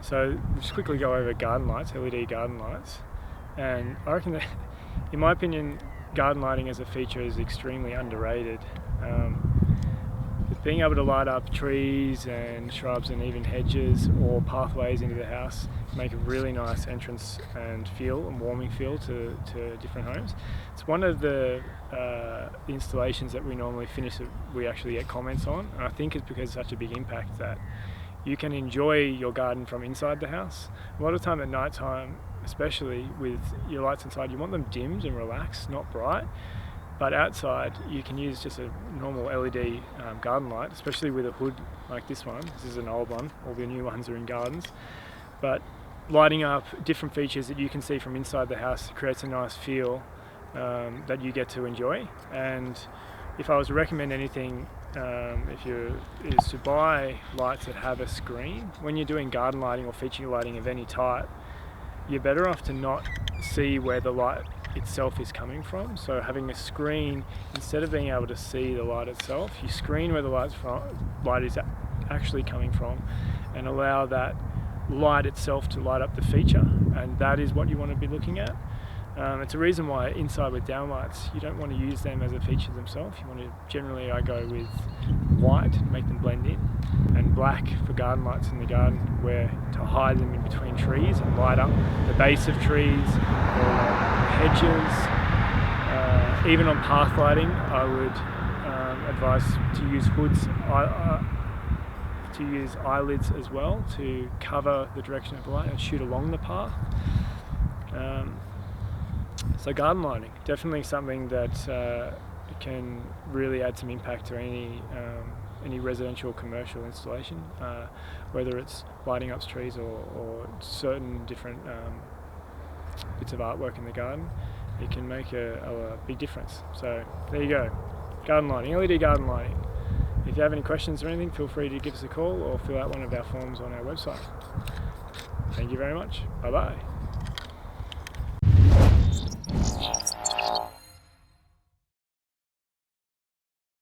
So we'll just quickly go over garden lights, LED garden lights, and I reckon that, in my opinion, garden lighting as a feature is extremely underrated. Being able to light up trees and shrubs and even hedges or pathways into the house make a really nice entrance and feel and warming feel to different homes. It's one of the installations that we normally finish that we actually get comments on, and I think it's because it's such a big impact that you can enjoy your garden from inside the house. A lot of time at night time, especially with your lights inside, you want them dimmed and relaxed, not bright. But outside, you can use just a normal LED garden light, especially with a hood like this one. This is an old one, all the new ones are in gardens. But lighting up different features that you can see from inside the house creates a nice feel that you get to enjoy. And if I was to recommend anything, is to buy lights that have a screen. When you're doing garden lighting or feature lighting of any type, you're better off to not see where the light itself is coming from. So having a screen, instead of being able to see the light itself, you screen where the light is actually coming from and allow that light itself to light up the feature, and that is what you want to be looking at. It's a reason why inside with downlights you don't want to use them as a feature themselves. You want to, generally I go with white to make them blend in, and black for garden lights in the garden, where to hide them in between trees and light up the base of trees or hedges. Even on path lighting, I would advise to use hoods, to use eyelids as well to cover the direction of the light and shoot along the path. So garden lighting, definitely something that can really add some impact to any residential or commercial installation, whether it's lighting up trees or certain different bits of artwork in the garden. It can make a big difference. So there you go, garden lighting, LED garden lighting. If you have any questions or anything, feel free to give us a call or fill out one of our forms on our website. Thank you very much. Bye bye.